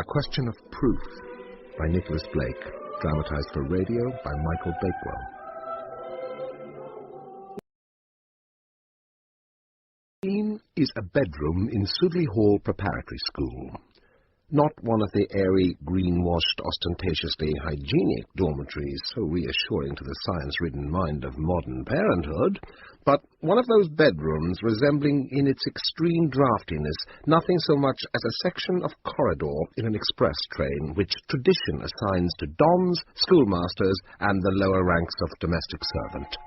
Question of Proof by Nicholas Blake, dramatised for radio by Michael Bakewell. The scene is a bedroom in Sudley Hall Preparatory School. Not one of the airy, green-washed, ostentatiously hygienic dormitories so reassuring to the science-ridden mind of modern parenthood, but one of those bedrooms resembling in its extreme draughtiness nothing so much as a section of corridor in an express train which tradition assigns to dons, schoolmasters, and the lower ranks of domestic servant.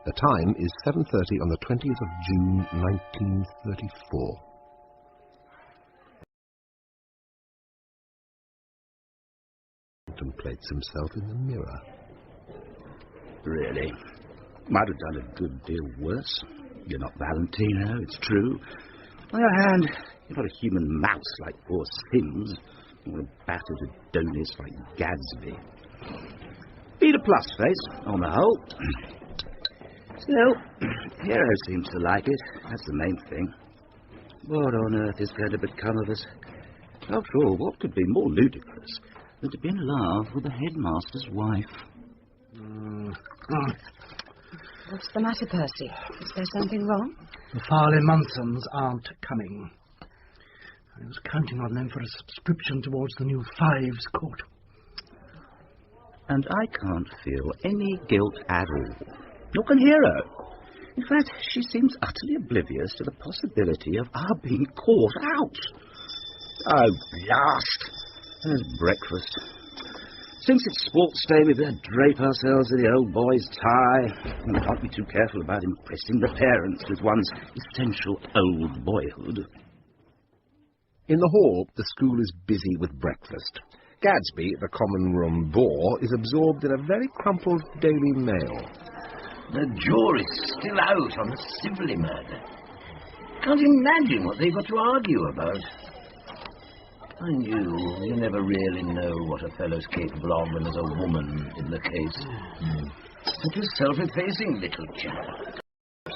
The time is 7:30 on the 20th of June, 1934. Contemplates himself in the mirror. Really, might have done a good deal worse. You're not Valentino, it's true. On the other hand, you're not a human mouse like poor Sims, or a battered Adonis like Gadsby. Be the plus face, on the whole. Still, Hero seems to like it. That's the main thing. What on earth is going to become of us? After all, what could be more ludicrous than to be in love with the headmaster's wife? What's the matter, Percy? Is there something wrong? The Farley Munsons aren't coming. I was counting on them for a subscription towards the new Fives court. And I can't feel any guilt at all. Nor can Hero. In fact, she seems utterly oblivious to the possibility of our being caught out. Oh, blast! There's breakfast. Since it's sports day, we better drape ourselves in the old boy's tie. We can't be too careful about impressing the parents with one's essential old boyhood. In the hall, the school is busy with breakfast. Gadsby, the common room bore, is absorbed in a very crumpled Daily Mail. The jury's still out on the Sibley murder. Can't imagine what they've got to argue about. Mind you never really know what a fellow's capable of when there's a woman in the case. Such a self-effacing little chap.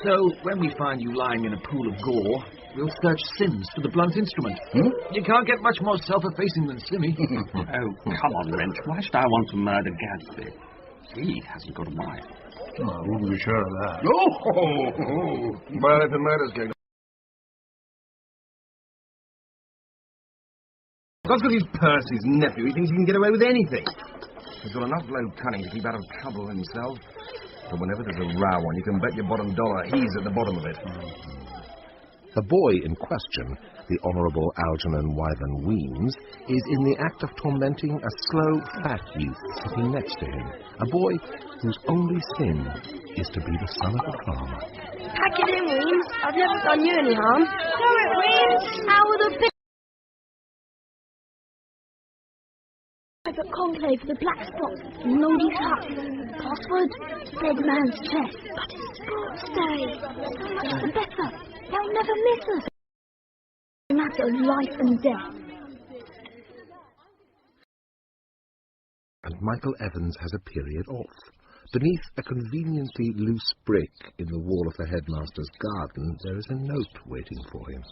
So, when we find you lying in a pool of gore, we'll search Sims for the blunt instrument. You can't get much more self-effacing than Simmy. Oh, come on, Wrench. Why should I want to murder Gadsby? He hasn't got a wife. Oh, I wouldn't be sure of that. Well, if the murder's going on... That's because he's Percy's nephew. He thinks he can get away with anything. He's got enough low cunning to keep out of trouble himself. But whenever there's a row on, you can bet your bottom dollar he's at the bottom of it. The boy in question, the Honourable Algernon Wyvern Weems, is in the act of tormenting a slow, fat youth sitting next to him, a boy whose only sin is to be the son of a farmer. Pack it in, Weems. I've never done you any harm. Do it, Weems. Out with the private conclave for the black spots in Longie's hut. Password, dead man's chest. But it's sports day. So much the better. They'll never miss us. No matter of life and death. And Michael Evans has a period off. Beneath a conveniently loose brick in the wall of the headmaster's garden, there is a note waiting for him.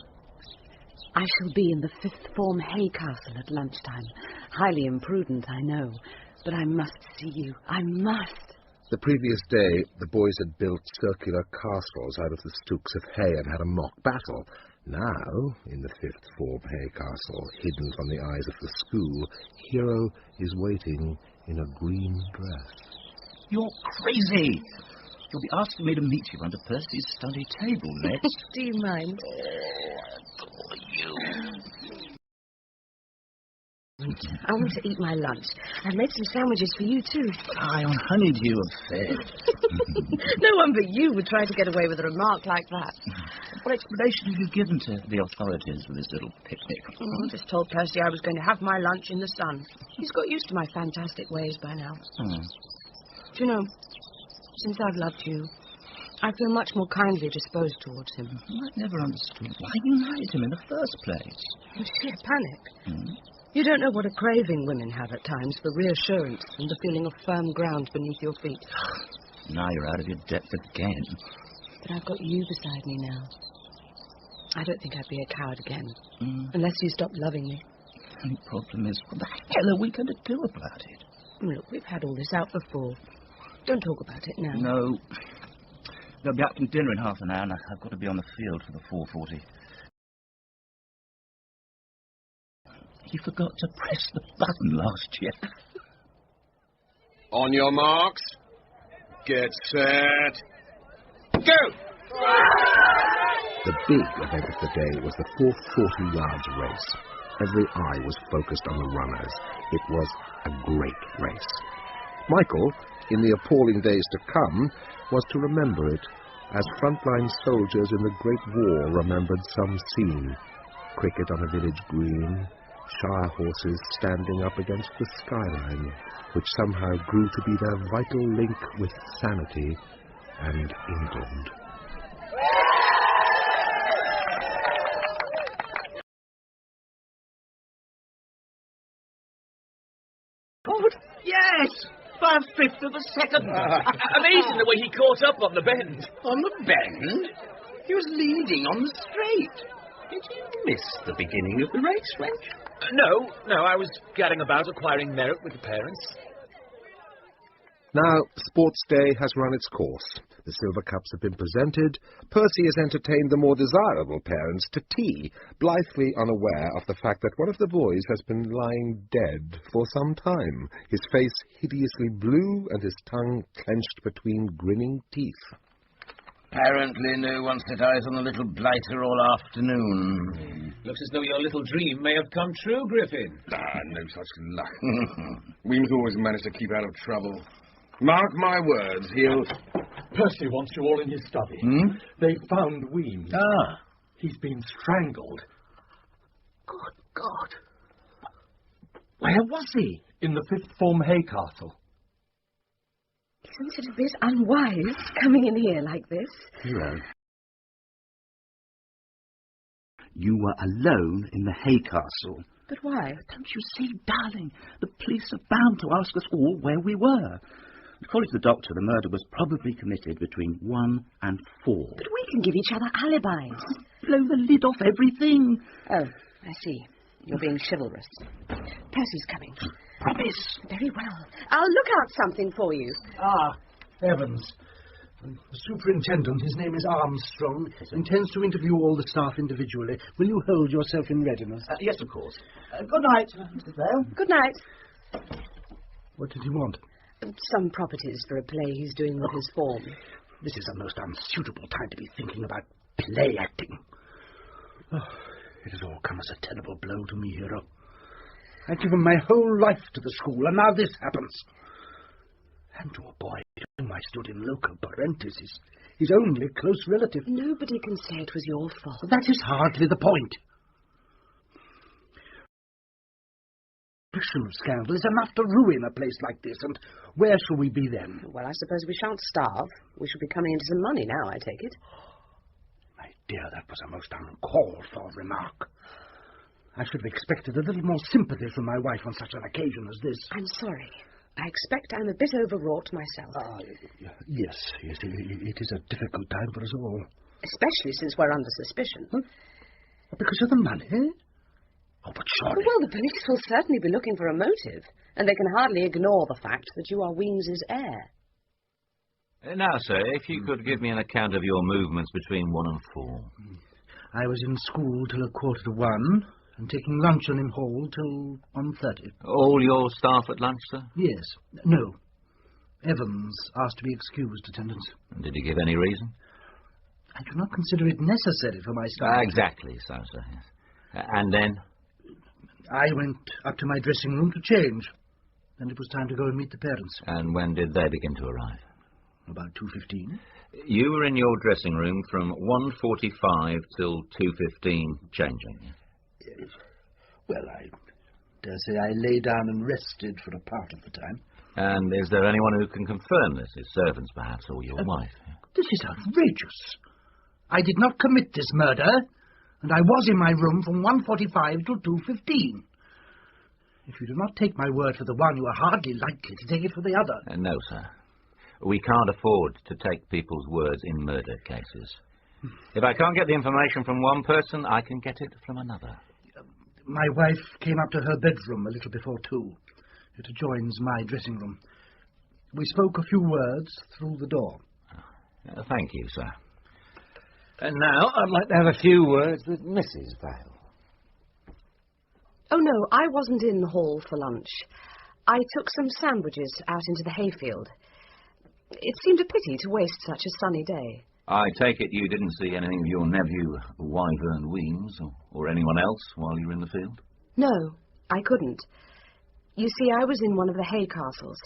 I shall be in the 5th Form Hay Castle at lunchtime. Highly imprudent, I know, but I must see you. I must. The previous day, the boys had built circular castles out of the stooks of hay and had a mock battle. Now, in the 5th Form Hay Castle, hidden from the eyes of the school, Hero is waiting in a green dress. You're crazy! You'll be asking me to meet you under Percy's study table next. Do you mind? Oh, I adore you. I want to eat my lunch. I've made some sandwiches for you, too. I on honeydew affair. No one but you would try to get away with a remark like that. What explanation have you given to the authorities for this little picnic? I just told Percy I was going to have my lunch in the sun. He's got used to my fantastic ways by now. Do you know, since I've loved you, I feel much more kindly disposed towards him. I've never understood why you married him in the first place. Sheer panic. You don't know what a craving women have at times for reassurance and the feeling of firm ground beneath your feet. Now you're out of your depth again. But I've got you beside me now. I don't think I'd be a coward again, unless you stopped loving me. only problem is, what the hell are we going to do about it? Look, we've had all this out before. Don't talk about it now. No. They'll be out from dinner in half an hour, and I've got to be on the field for the 4:40. He forgot to press the button last year. On your marks. Get set. Go! The big event of the day was the 440 yards race. Every eye was focused on the runners. It was a great race. Michael, in the appalling days to come, was to remember it, as frontline soldiers in the Great War remembered some scene. Cricket on a village green, shire horses standing up against the skyline, which somehow grew to be their vital link with sanity and England. God, yes! 5/5 of a second. Amazing the way he caught up on the bend. On the bend? He was leading on the straight. Did you miss the beginning of the race, French? No, I was gadding about acquiring merit with the parents. Now, Sports Day has run its course. The Silver Cups have been presented. Percy has entertained the more desirable parents to tea, blithely unaware of the fact that one of the boys has been lying dead for some time, his face hideously blue and his tongue clenched between grinning teeth. Apparently no one set eyes on the little blighter all afternoon. Looks as though your little dream may have come true, Griffin. No such luck. Weems always managed to keep out of trouble. Mark my words, he'll... Percy wants you all in his study. They found Weems. He's been strangled. Good God. Where was he? In the 5th Form hay castle. Isn't it a bit unwise coming in here like this? Hero. You were alone in the hay castle. But why? Don't you see, darling? The police are bound to ask us all where we were. According to the doctor, the murder was probably committed between 1 and 4. But we can give each other alibis. Blow the lid off everything. Oh, I see. You're being chivalrous. Percy's coming. Promise. Very well. I'll look out something for you. Evans. The superintendent, his name is Armstrong, intends to interview all the staff individually. Will you hold yourself in readiness? Yes, of course. Good night, Mr. Vale. Good night. What did he want? Some properties for a play he's doing with his form. This is a most unsuitable time to be thinking about play acting. Oh, it has all come as a terrible blow to me, Hero. I've given my whole life to the school, and now this happens. And to a boy whom I stood in loco parentis, his only close relative. Nobody can say it was your fault. That is hardly the point. Suspicion of scandal is enough to ruin a place like this, and where shall we be then? Well, I suppose we shan't starve. We shall be coming into some money now, I take it. My dear, that was a most uncalled for remark. I should have expected a little more sympathy from my wife on such an occasion as this. I'm sorry. I expect I'm a bit overwrought myself. Yes, it is a difficult time for us all. Especially since we're under suspicion. Huh? Because of the money? Oh, but surely... Well, the police will certainly be looking for a motive, and they can hardly ignore the fact that you are Weems's heir. Now, sir, if you could give me an account of your movements between 1 and 4. I was in school till 1:45, and taking luncheon in hall till 1:30. All your staff at lunch, sir? Yes. No. Evans asked to be excused attendance. And did he give any reason? I do not consider it necessary for my staff. Exactly so, sir, yes. And then? I went up to my dressing room to change. Then it was time to go and meet the parents. And when did they begin to arrive? About 2:15. You were in your dressing room from 1:45 till 2:15, changing. Well, I dare say I lay down and rested for a part of the time. And is there anyone who can confirm this? His servants, perhaps, or your wife? This is outrageous. I did not commit this murder, and I was in my room from 1:45 till 2:15. If you do not take my word for the one, you are hardly likely to take it for the other. No, sir. We can't afford to take people's words in murder cases. If I can't get the information from one person, I can get it from another. My wife came up to her bedroom a little before 2. It adjoins my dressing room. We spoke a few words through the door. Thank you, sir. And now I'd like to have a few words with Mrs. Vale. Oh, no, I wasn't in the hall for lunch. I took some sandwiches out into the hayfield. It seemed a pity to waste such a sunny day. I take it you didn't see anything of your nephew, Wyvern Weems, or anyone else while you were in the field? No, I couldn't. You see, I was in one of the hay castles.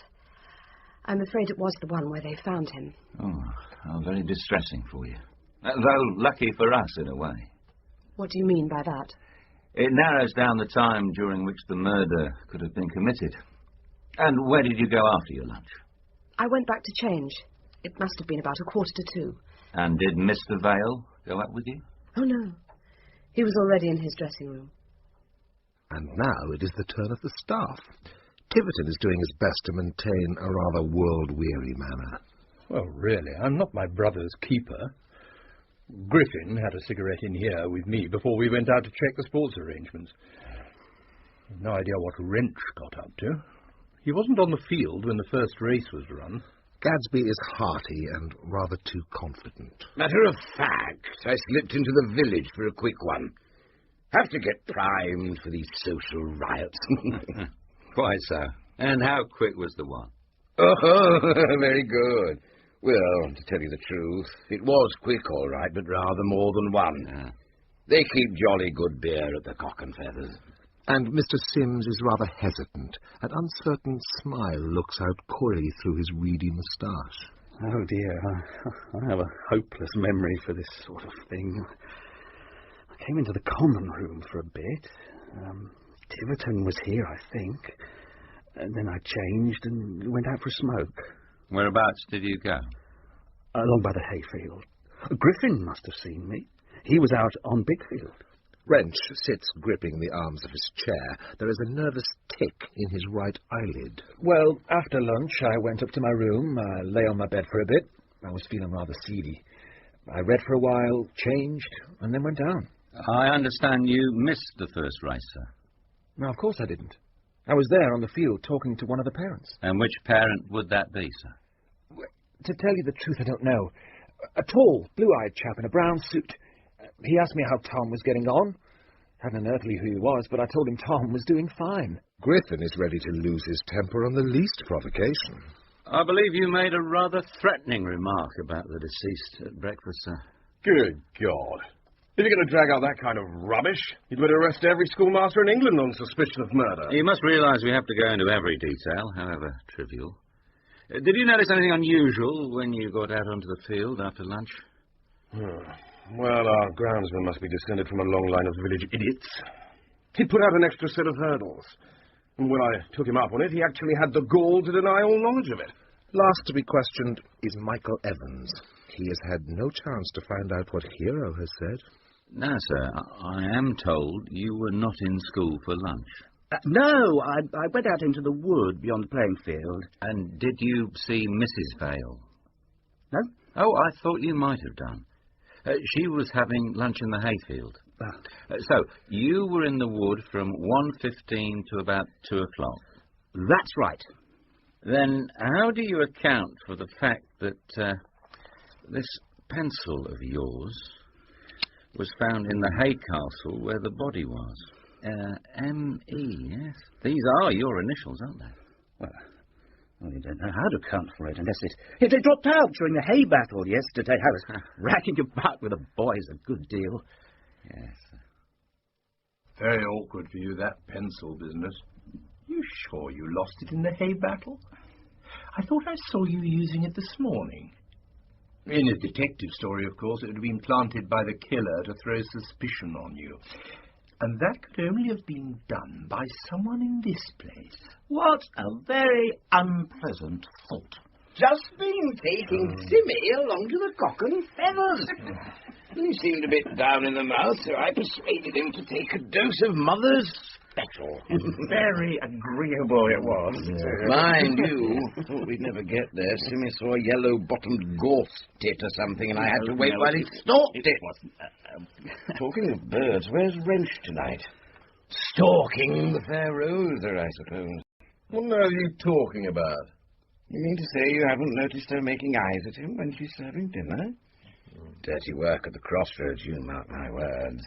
I'm afraid it was the one where they found him. Oh, how very distressing for you. Though lucky for us, in a way. What do you mean by that? It narrows down the time during which the murder could have been committed. And where did you go after your lunch? I went back to change. It must have been about 1:45. And did Mr. Vale go up with you? Oh, no. He was already in his dressing room. And now it is the turn of the staff. Tiverton is doing his best to maintain a rather world-weary manner. Well, really, I'm not my brother's keeper. Griffin had a cigarette in here with me before we went out to check the sports arrangements. I've no idea what Wrench got up to. He wasn't on the field when the first race was run. Gadsby is hearty and rather too confident. Matter of fact, I slipped into the village for a quick one. Have to get primed for these social riots. Quite so. And how quick was the one? Oh, very good. Well, to tell you the truth, it was quick, all right, but rather more than one. Yeah. They keep jolly good beer at the Cock and Feathers. And Mr. Sims is rather hesitant. An uncertain smile looks out coyly through his reedy moustache. Oh, dear, I have a hopeless memory for this sort of thing. I came into the common room for a bit. Tiverton was here, I think. And then I changed and went out for a smoke. Whereabouts did you go? Along by the hayfield. Griffin must have seen me. He was out on Bigfield. Wrench sits gripping the arms of his chair. There is a nervous tick in his right eyelid. Well, after lunch, I went up to my room, lay on my bed for a bit. I was feeling rather seedy. I read for a while, changed, and then went down. I understand you missed the first race, sir. No, of course I didn't. I was there on the field talking to one of the parents. And which parent would that be, sir? To tell you the truth, I don't know. A tall, blue-eyed chap in a brown suit. He asked me how Tom was getting on. Hadn't an earthly who he was, but I told him Tom was doing fine. Griffin is ready to lose his temper on the least provocation. I believe you made a rather threatening remark about the deceased at breakfast, sir. Good God. If you're going to drag out that kind of rubbish, you'd better arrest every schoolmaster in England on suspicion of murder. You must realise we have to go into every detail, however trivial. Did you notice anything unusual when you got out onto the field after lunch? Well, our groundsman must be descended from a long line of village idiots. He put out an extra set of hurdles. And when I took him up on it, he actually had the gall to deny all knowledge of it. Last to be questioned is Michael Evans. He has had no chance to find out what Hero has said. No, sir. I am told you were not in school for lunch. No, I went out into the wood beyond the playing field. And did you see Mrs. Vale? No? Oh, I thought you might have done. She was having lunch in the hayfield. So, you were in the wood from 1:15 to about 2 o'clock. That's right. Then how do you account for the fact that this pencil of yours was found in the hay castle where the body was? M.E., yes. These are your initials, aren't they? Well, you don't know how to account for it unless it dropped out during the hay battle yesterday. I was racking about with the boys a good deal. Yes. Very awkward for you, that pencil business. You sure you lost it in the hay battle? I thought I saw you using it this morning. In a detective story, of course, it would have been planted by the killer to throw suspicion on you. And that could only have been done by someone in this place. What a very unpleasant thought. Just been taking Timmy along to the Cock and Feathers. He seemed a bit down in the mouth, so I persuaded him to take a dose of Mother's Special. Very agreeable it was. Mind you, thought we'd never get there. Timmy saw a yellow-bottomed gorse tit or something, and I had to wait while he stalked it. Wasn't. Talking of birds, where's Wrench tonight? Stalking the fair Rosa, I suppose. What on earth are you talking about? You mean to say you haven't noticed her making eyes at him when she's serving dinner? Dirty work at the crossroads, you mark my words.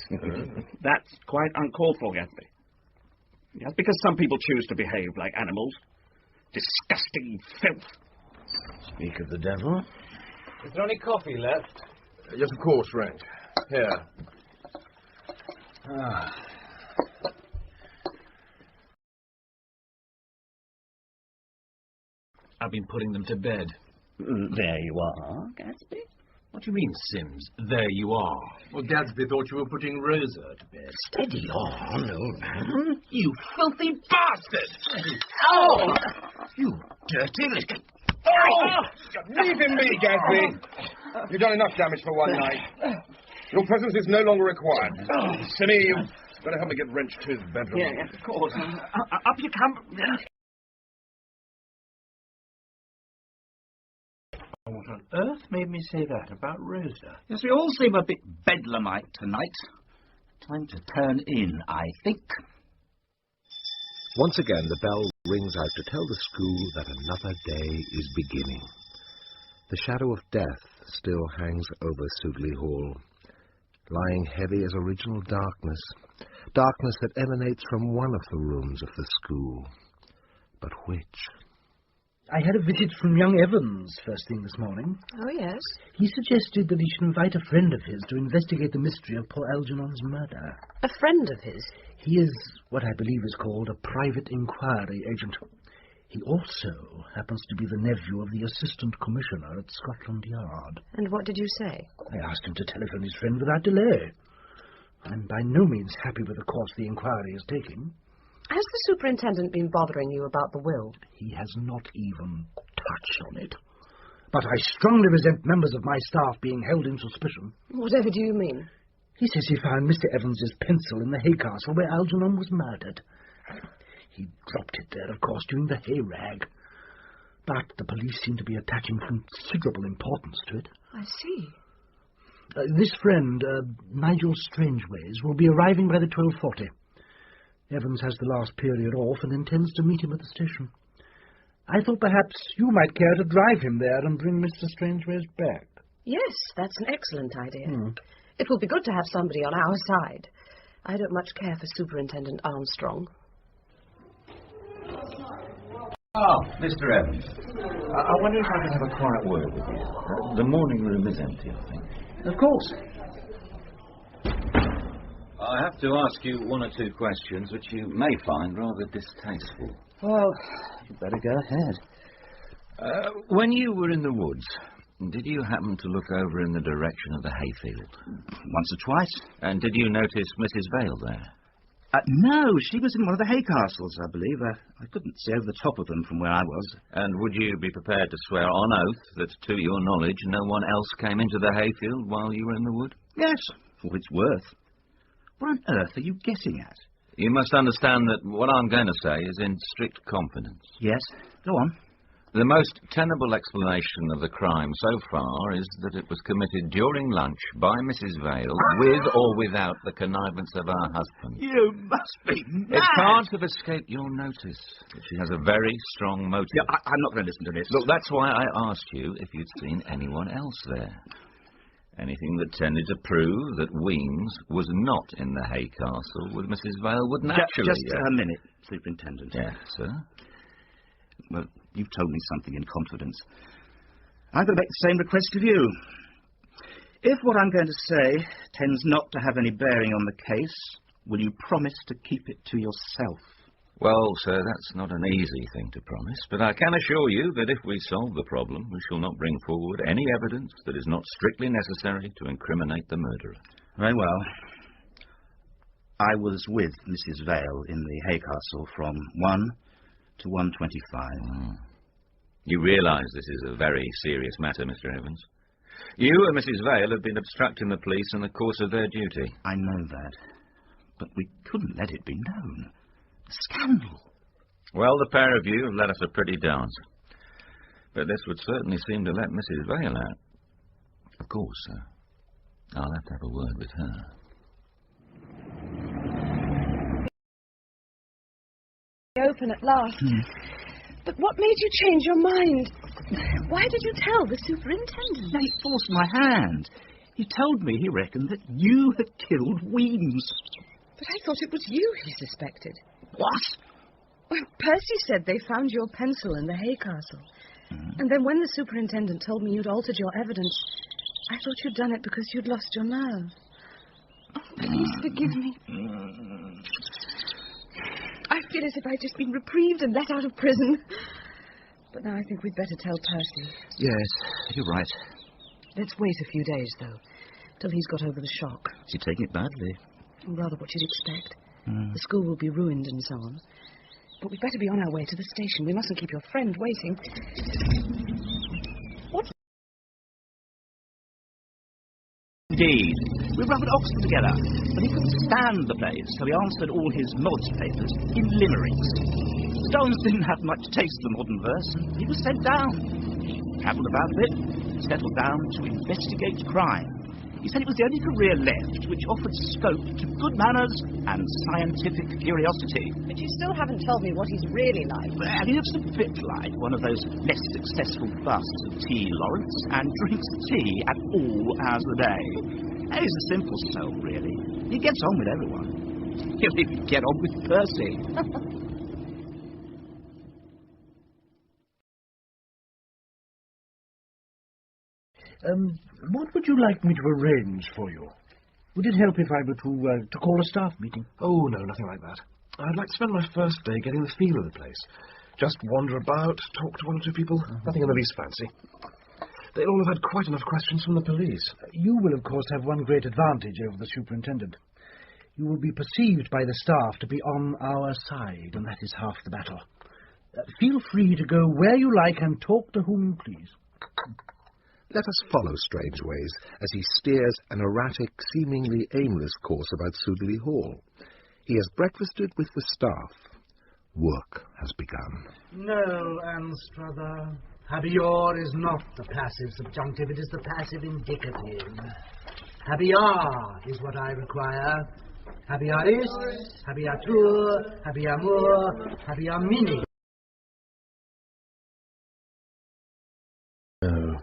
That's quite uncalled for, Gatsby. That's because some people choose to behave like animals. Disgusting filth. Speak of the devil. Is there any coffee left? Yes, of course, Rank. Here. I've been putting them to bed. There you are, Gatsby. What do you mean, Sims? There you are. Well, Gadsby thought you were putting Rosa to bed. Steady on, old man. You filthy bastard! Oh! You dirty little... Oh! Leave him be, Gadsby. You've done enough damage for one night. Your presence is no longer required. Simmy, you've got to help me get Wrench to his bedroom. Yeah, of course. Up you come. What on earth made me say that about Rosa? Yes, we all seem a bit bedlamite tonight. Time to turn in, I think. Once again, the bell rings out to tell the school that another day is beginning. The shadow of death still hangs over Sudeley Hall, lying heavy as original darkness, darkness that emanates from one of the rooms of the school. But which? I had a visit from young Evans first thing this morning. Oh, yes? He suggested that he should invite a friend of his to investigate the mystery of poor Algernon's murder. A friend of his? He is what I believe is called a private inquiry agent. He also happens to be the nephew of the assistant commissioner at Scotland Yard. And what did you say? I asked him to telephone his friend without delay. I'm by no means happy with the course the inquiry is taking. Has the superintendent been bothering you about the will? He has not even touched on it. But I strongly resent members of my staff being held in suspicion. Whatever do you mean? He says he found Mr. Evans's pencil in the hay castle where Algernon was murdered. He dropped it there, of course, during the hay rag. But the police seem to be attaching considerable importance to it. I see. This friend, Nigel Strangeways, will be arriving by the 12:40. Evans has the last period off and intends to meet him at the station. I thought perhaps you might care to drive him there and bring Mr. Strangeways back. Yes, that's an excellent idea. It will be good to have somebody on our side. I don't much care for Superintendent Armstrong. Oh, Mr. Evans. I wonder if I could have a quiet word with you. The morning room is empty, I think. Of course. I have to ask you one or two questions which you may find rather distasteful. Well, you'd better go ahead. When you were in the woods, did you happen to look over in the direction of the hayfield? Once or twice. And did you notice Mrs. Vale there? No, she was in one of the hay castles, I believe. I couldn't see over the top of them from where I was. And would you be prepared to swear on oath that, to your knowledge, no one else came into the hayfield while you were in the wood? Yes, for what it's worth. What on earth are you getting at? You must understand that what I'm going to say is in strict confidence. Yes, go on. The most tenable explanation of the crime so far is that it was committed during lunch by Mrs. Vale, with or without the connivance of her husband. You must be mad! It can't have escaped your notice that she has a very strong motive. Yeah, I'm not going to listen to this. Look, that's why I asked you if you'd seen anyone else there. Anything that tended to prove that Weems was not in the hay castle with Mrs. Vale would naturally... Just a minute, Superintendent. Yes, sir? Well, you've told me something in confidence. I'm going to make the same request of you. If what I'm going to say tends not to have any bearing on the case, will you promise to keep it to yourself? Well, sir, that's not an easy thing to promise, but I can assure you that if we solve the problem, we shall not bring forward any evidence that is not strictly necessary to incriminate the murderer. Very well. I was with Mrs. Vale in the hay castle from 1 to 1:25. You realise this is a very serious matter, Mr. Evans. You and Mrs. Vale have been obstructing the police in the course of their duty. I know that, but we couldn't let it be known. A scandal. Well, the pair of you have led us a pretty dance. But this would certainly seem to let Mrs. Vale out. Of course, sir. I'll have to have a word with her. happen at last. But what made you change your mind? Why did you tell the superintendent? No, he forced my hand. He told me he reckoned that you had killed Weems. But I thought it was you he suspected. What? Well, Percy said they found your pencil in the hay castle. And then when the superintendent told me you'd altered your evidence, I thought you'd done it because you'd lost your nerve. Oh, please forgive me. I feel as if I'd just been reprieved and let out of prison. But now I think we'd better tell Percy. Yes, you're right. Let's wait a few days, though, till he's got over the shock. Is he taking it badly? Rather what you'd expect. The school will be ruined and so on. But we'd better be on our way to the station. We mustn't keep your friend waiting. What? Indeed. We were up at Oxford together, but he couldn't stand the place, so he answered all his mods papers in limericks. Stones didn't have much taste for modern verse, and he was sent down. He travelled about a bit, settled down to investigate crime. He said it was the only career left which offered scope to good manners and scientific curiosity. But you still haven't told me what he's really like. Well, he looks a bit like one of those less successful busts of T. Lawrence and drinks tea at all hours of the day. He's a simple soul, really. He gets on with everyone. He'll even get on with Percy. What would you like me to arrange for you? Would it help if I were to call a staff meeting? Oh, no, nothing like that. I'd like to spend my first day getting the feel of the place. Just wander about, talk to one or two people. Nothing in the least fancy. They'll all have had quite enough questions from the police. You will, of course, have one great advantage over the superintendent. You will be perceived by the staff to be on our side, and that is half the battle. Feel free to go where you like and talk to whom you please. Let us follow Strangeways as he steers an erratic, seemingly aimless course about Sudeley Hall. He has breakfasted with the staff. Work has begun. No, Anstruther. Habeor is not the passive subjunctive, it is the passive indicative. Habear is what I require. Habearis, habeatur, habeamur, habeamini. No,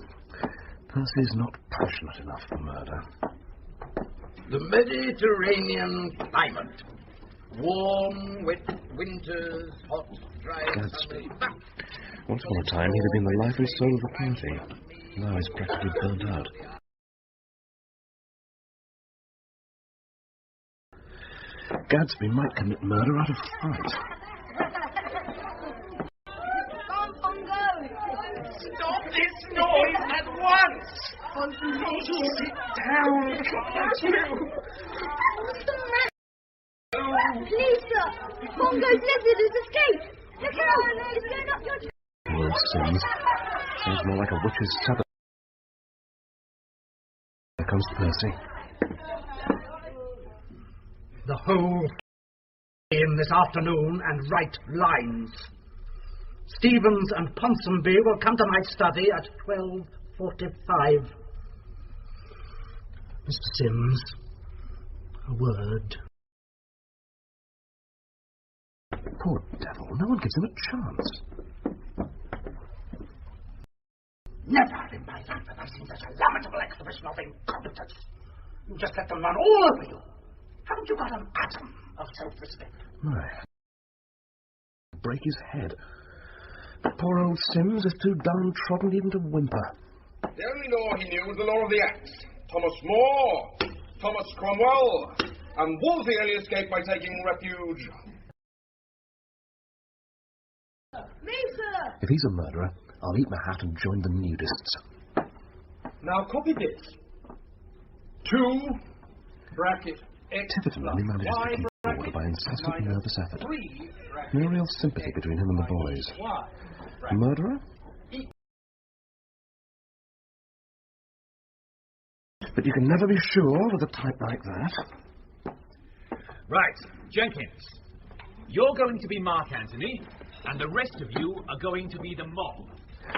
Percy's not passionate enough for murder. The Mediterranean climate. Warm, wet winters, hot, dry Gadsby. summers. Once upon a time, he'd have been the life and soul of the party. Now he's practically burnt out. Gadsby might commit murder out of fright. Stop this noise at once! Sit down, can't you? Please, sir. Bongo's lizard has escaped. Look out! It's going up your... Poor Sims. Sounds more like a witch's sabbath. There comes Percy. The whole in this afternoon and write lines. Stevens and Ponsonby will come to my study at 12:45. Mr. Sims, a word. Poor devil, no one gives him a chance. Never in my life have I seen such a lamentable exhibition of incompetence. You just let them run all over you. Haven't you got an atom of self-respect? No. Break his head. But poor old Sims is too downtrodden even to whimper. The only law he knew was the law of the axe. Thomas More, Thomas Cromwell, and Wolsey only escaped by taking refuge. Me, sir. If he's a murderer, I'll eat my hat and join the nudists. Now copy this. 2 bracket X. Tiverton only manages to keep order by incessant nervous effort. No real sympathy between him and the boys. A murderer? But you can never be sure with a type like that. Right, Jenkins. You're going to be Mark Antony, and the rest of you are going to be the mob.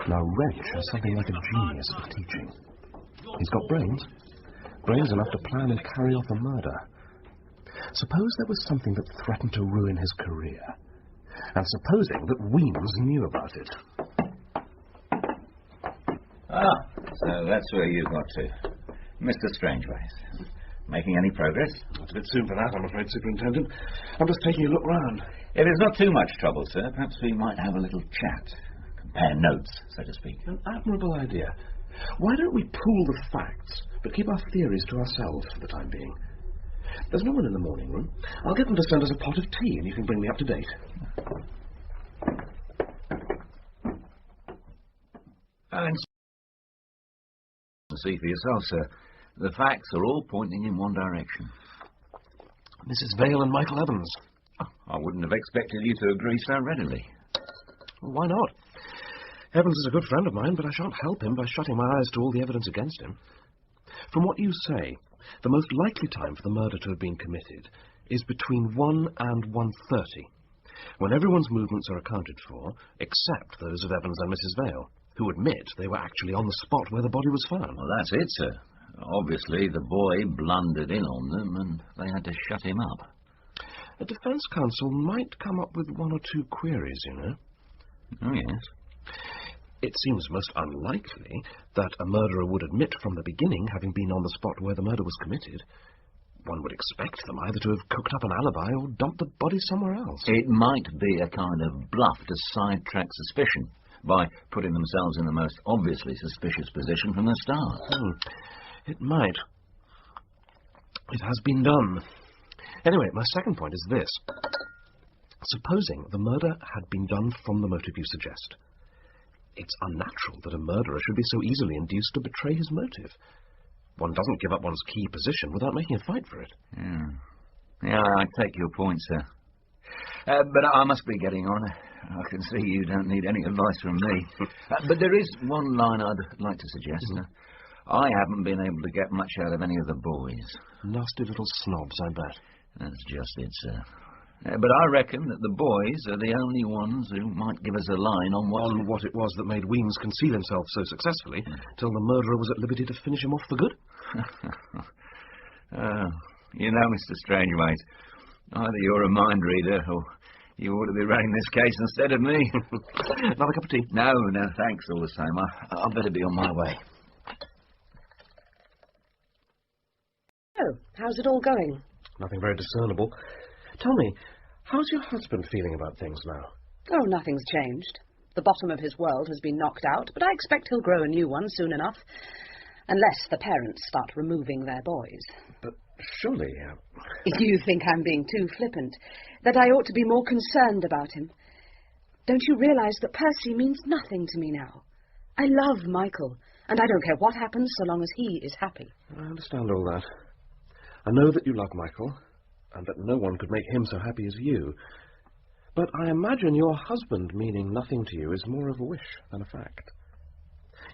Now, Wrench has something like a genius for teaching. He's got brains. Brains enough to plan and carry off a murder. Suppose there was something that threatened to ruin his career. And supposing that Weems knew about it. So that's where you got to. Mr. Strangeways. Making any progress? It's a bit soon for that, I'm afraid, Superintendent. I'm just taking a look round. If it's not too much trouble, sir, perhaps we might have a little chat. Compare notes, so to speak. An admirable idea. Why don't we pool the facts, but keep our theories to ourselves for the time being? There's no one in the morning room. I'll get them to send us a pot of tea, and you can bring me up to date. And see for yourself, sir. The facts are all pointing in one direction. Mrs. Vale and Michael Evans. I wouldn't have expected you to agree so readily. Well, why not? Evans is a good friend of mine, but I shan't help him by shutting my eyes to all the evidence against him. From what you say, the most likely time for the murder to have been committed is between 1 and 1:30, when everyone's movements are accounted for, except those of Evans and Mrs. Vale, who admit they were actually on the spot where the body was found. Well, that's it, sir. Obviously, the boy blundered in on them, and they had to shut him up. A defence counsel might come up with one or two queries, you know. Oh, yes. It seems most unlikely that a murderer would admit from the beginning having been on the spot where the murder was committed. One would expect them either to have cooked up an alibi or dumped the body somewhere else. It might be a kind of bluff to sidetrack suspicion by putting themselves in the most obviously suspicious position from the start. It might. It has been done. Anyway, my second point is this. Supposing the murder had been done from the motive you suggest, it's unnatural that a murderer should be so easily induced to betray his motive. One doesn't give up one's key position without making a fight for it. Yeah, I take your point, sir. But I must be getting on. I can see you don't need any advice from me. But there is one line I'd like to suggest. I haven't been able to get much out of any of the boys. Nasty little snobs, I bet. That's just it, sir. But I reckon that the boys are the only ones who might give us a line on what it was that made Weems conceal himself so successfully till the murderer was at liberty to finish him off for good. You know, Mr. Strangeways, either you're a mind reader or you ought to be running this case instead of me. Another cup of tea? No, thanks all the same. I'll better be on my way. Oh, how's it all going? Nothing very discernible. Tell me, how's your husband feeling about things now? Oh, nothing's changed. The bottom of his world has been knocked out, but I expect he'll grow a new one soon enough. Unless the parents start removing their boys. But surely... You think I'm being too flippant, that I ought to be more concerned about him. Don't you realize that Percy means nothing to me now? I love Michael, and I don't care what happens so long as he is happy. I understand all that. I know that you love Michael, and that no one could make him so happy as you. But I imagine your husband meaning nothing to you is more of a wish than a fact.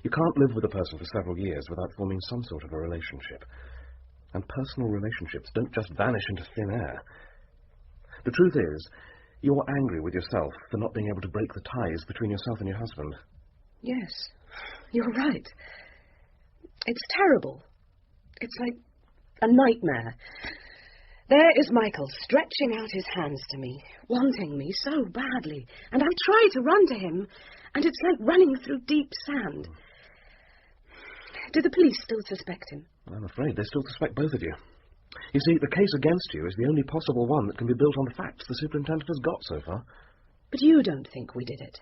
You can't live with a person for several years without forming some sort of a relationship. And personal relationships don't just vanish into thin air. The truth is, you're angry with yourself for not being able to break the ties between yourself and your husband. Yes, you're right. It's terrible. It's like a nightmare. There is Michael, stretching out his hands to me, wanting me so badly, and I try to run to him, and it's like running through deep sand. Do the police still suspect him? I'm afraid they still suspect both of you. You see, the case against you is the only possible one that can be built on the facts the superintendent has got so far. But you don't think we did it?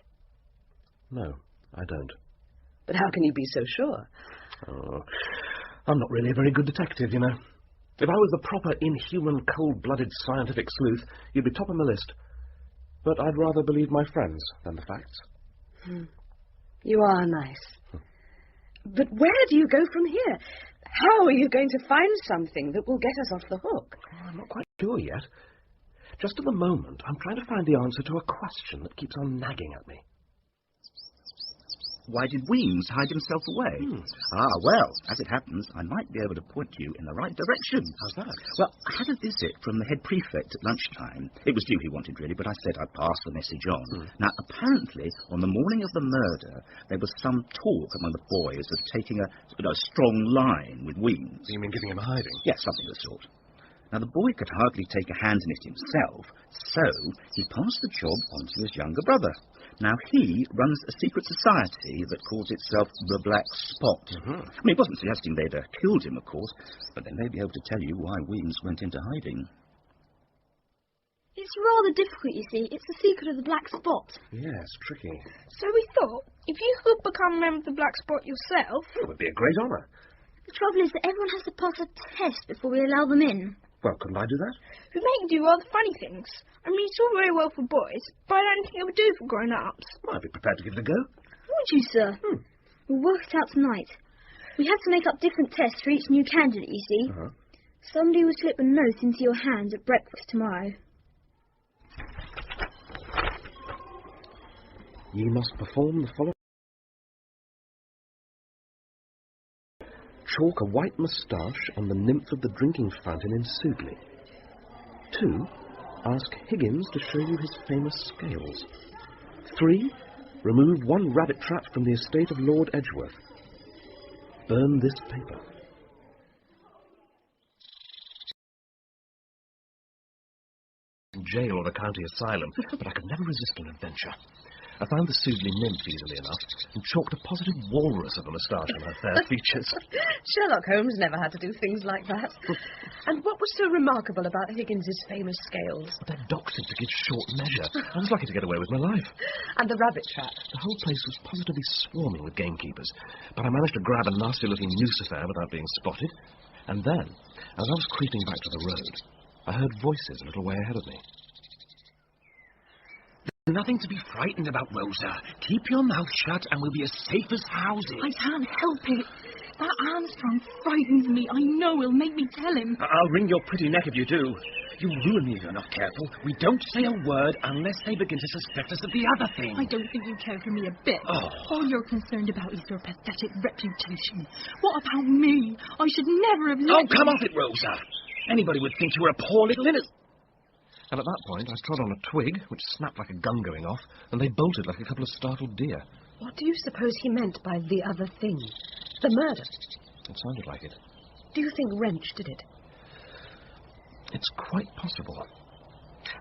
No, I don't. But how can you be so sure? Oh, I'm not really a very good detective, you know. If I was the proper, inhuman, cold-blooded scientific sleuth, you'd be top of my list. But I'd rather believe my friends than the facts. You are nice. But where do you go from here? How are you going to find something that will get us off the hook? I'm not quite sure yet. Just at the moment, I'm trying to find the answer to a question that keeps on nagging at me. Why did Weems hide himself away? Well, as it happens, I might be able to point you in the right direction. How's that? Well, I had a visit from the head prefect at lunchtime. It was you he wanted, really, but I said I'd pass the message on. Now, apparently, on the morning of the murder, there was some talk among the boys of taking a strong line with Weems. You mean giving him a hiding? Yes, something of the sort. Now, the boy could hardly take a hand in it himself, so he passed the job on to his younger brother. Now, he runs a secret society that calls itself the Black Spot. I mean, he wasn't suggesting they'd killed him, of course, but they may be able to tell you why Weems went into hiding. It's rather difficult, you see. It's the secret of the Black Spot. Yes, tricky. So we thought, if you could become a member of the Black Spot yourself... It would be a great honour. The trouble is that everyone has to pass a test before we allow them in. Well, couldn't I do that? We make do rather funny things. I mean, it's all very well for boys, but I don't think it would do for grown-ups. Well, I'd be prepared to give it a go. Would you, sir? We'll work it out tonight. We have to make up different tests for each new candidate, you see. Somebody will slip a note into your hand at breakfast tomorrow. Ye must perform the following. Chalk a white moustache on the nymph of the drinking fountain in Sudeley. 2. Ask Higgins to show you his famous scales. 3. Remove one rabbit trap from the estate of Lord Edgeworth. Burn this paper. Jail or the county asylum, but I could never resist an adventure. I found the Sudeley nymph easily enough and chalked a positive walrus of a moustache on her fair features. Sherlock Holmes never had to do things like that. And what was so remarkable about Higgins's famous scales? They're doctored to give short measure. I was lucky to get away with my life. And the rabbit trap? The whole place was positively swarming with gamekeepers, but I managed to grab a nasty-looking Lucifer without being spotted. And then, as I was creeping back to the road, I heard voices a little way ahead of me. Nothing to be frightened about, Rosa. Keep your mouth shut and we'll be as safe as houses. I can't help it. That Armstrong frightens me. I know he'll make me tell him. I'll wring your pretty neck if you do. You'll ruin me if you're not careful. We don't say a word unless they begin to suspect us of the other thing. I don't think you care for me a bit. All you're concerned about is your pathetic reputation. What about me? I should never have let come off it, Rosa. Anybody would think you were a poor little innocent. And at that point, I trod on a twig, which snapped like a gun going off, and they bolted like a couple of startled deer. What do you suppose he meant by the other thing? The murder? It sounded like it. Do you think Wrench did it? It's quite possible.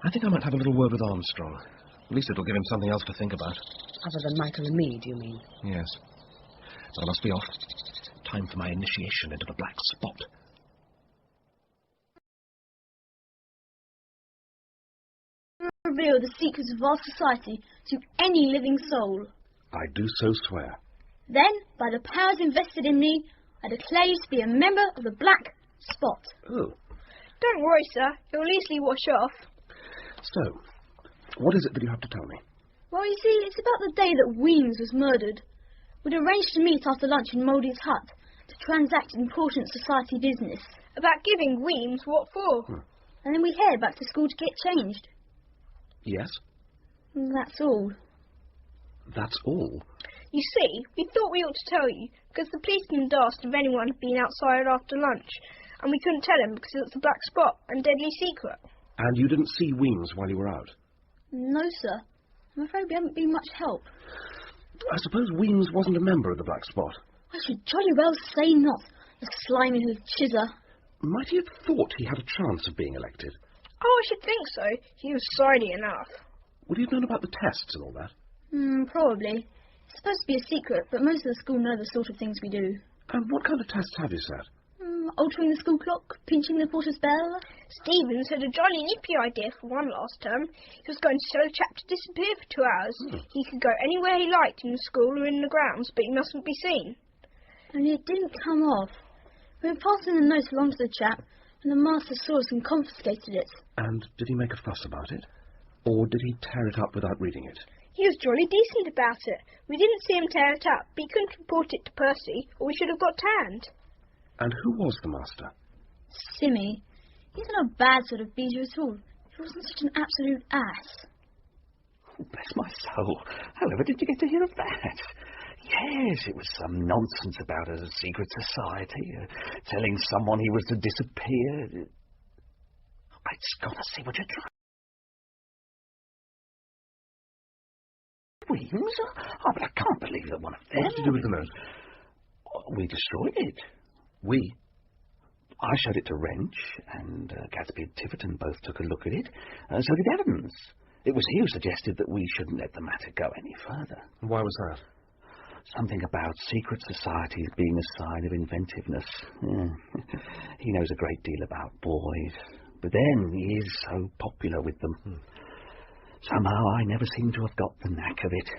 I think I might have a little word with Armstrong. At least it'll give him something else to think about. Other than Michael and me, do you mean? Yes. But I must be off. Time for my initiation into the Black Spot. Reveal the secrets of our society to any living soul. I do so swear. Then, by the powers invested in me, I declare you to be a member of the Black Spot. Oh. Don't worry, sir. You'll easily wash off. So, what is it that you have to tell me? Well, you see, it's about the day that Weems was murdered. We'd arranged to meet after lunch in Mouldy's hut to transact important society business. About giving Weems what for? And then we head back to school to get changed. Yes? That's all. That's all? You see, we thought we ought to tell you, because the policeman asked if anyone had been outside after lunch, and we couldn't tell him because it was the Black Spot and deadly secret. And you didn't see Weems while you were out? No, sir. I'm afraid we haven't been much help. I suppose Weems wasn't a member of the Black Spot. I should jolly well say not. The slimy little chizzer. Might he have thought he had a chance of being elected? Oh, I should think so. He was sorry enough. Would he have known about the tests and all that? Probably. It's supposed to be a secret, but most of the school know the sort of things we do. And what kind of tests have you set? Altering the school clock, pinching the porter's bell. Stevens had a jolly nippy idea for one last term. He was going to tell a chap to disappear for 2 hours. He could go anywhere he liked in the school or in the grounds, but he mustn't be seen. And it didn't come off. We were passing the note along to the chap, and the master saw us and confiscated it. And did he make a fuss about it? Or did he tear it up without reading it? He was jolly decent about it. We didn't see him tear it up, but he couldn't report it to Percy, or we should have got tanned. And who was the master? Simmy. He's not a bad sort of beater at all. He wasn't such an absolute ass. Oh, bless my soul. However did you get to hear of that? Yes, it was some nonsense about a secret society, telling someone he was to disappear. I just got to see what you're trying. Weems? Oh, but I can't believe that one of them... What did you do with the note? We destroyed it. We? I showed it to Wrench, and Gatsby and Tiverton both took a look at it. So did Evans. It was he who suggested that we shouldn't let the matter go any further. Why was that? Something about secret societies being a sign of inventiveness. He knows a great deal about boys, but then he is so popular with them. Somehow I never seem to have got the knack of it.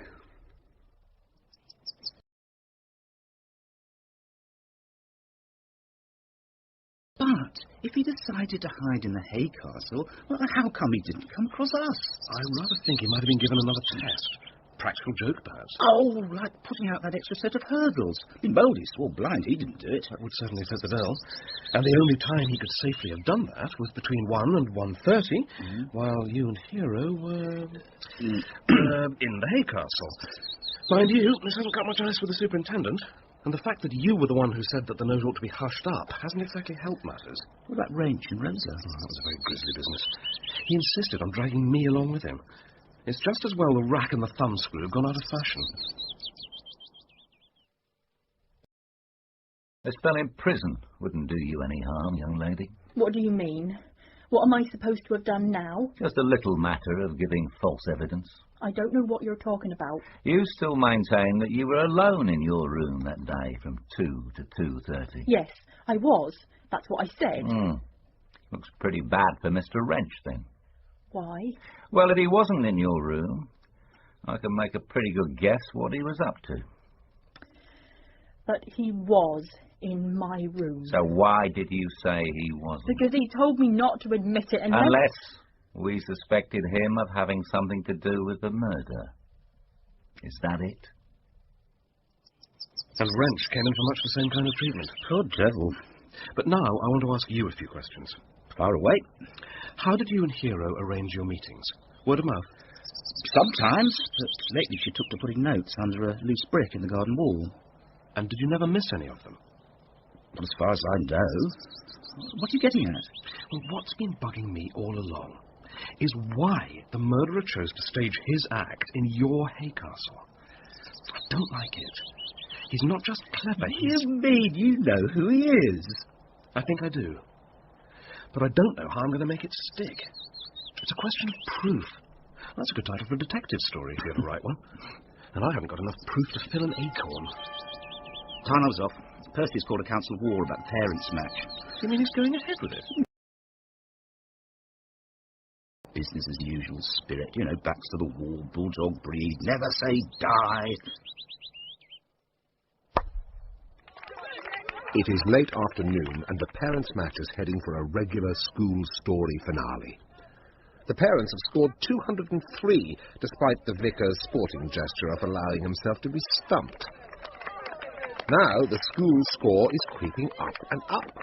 But if he decided to hide in the Hay Castle, well, how come he didn't come across us? I rather think he might have been given another test. Practical joke, perhaps. Oh, like putting out that extra set of hurdles. Moldy swore blind he didn't do it. That would certainly fit the bill. And the only time he could safely have done that was between 1 and 1:30, while you and Hero were in the Hay Castle. Mind you, this hasn't got much ice with the superintendent. And the fact that you were the one who said that the note ought to be hushed up hasn't exactly helped matters. What about Wrench and Rosa? Oh, that was a very grisly business. He insisted on dragging me along with him. It's just as well the rack and the thumbscrew have gone out of fashion. A spell in prison wouldn't do you any harm, young lady. What do you mean? What am I supposed to have done now? Just a little matter of giving false evidence. I don't know what you're talking about. You still maintain that you were alone in your room that day from 2 to 2:30? Yes, I was. That's what I said. Looks pretty bad for Mr. Wrench, then. Why? Well, if he wasn't in your room, I can make a pretty good guess what he was up to. But he was in my room. So why did you say he wasn't? Because he told me not to admit it Unless we suspected him of having something to do with the murder. Is that it? And Wrench came in for much the same kind of treatment. Poor devil. But now I want to ask you a few questions. Far away. How did you and Hero arrange your meetings? Word of mouth? Sometimes, but lately she took to putting notes under a loose brick in the garden wall. And did you never miss any of them? Not as far as I know. What are you getting at? Well, what's been bugging me all along is why the murderer chose to stage his act in your Hay Castle. I don't like it. He's not just clever, You mean you know who he is? I think I do. But I don't know how I'm going to make it stick. It's a question of proof. That's a good title for a detective story, if you ever write one. And I haven't got enough proof to fill an acorn. Tarnow's off. Percy's called a council of war about the parents' match. You mean he's going ahead with it? Business as usual spirit. You know, backs to the wall, bulldog breed, never say die. It is late afternoon, and the parents' match is heading for a regular school story finale. The parents have scored 203, despite the vicar's sporting gesture of allowing himself to be stumped. Now the school score is creeping up and up.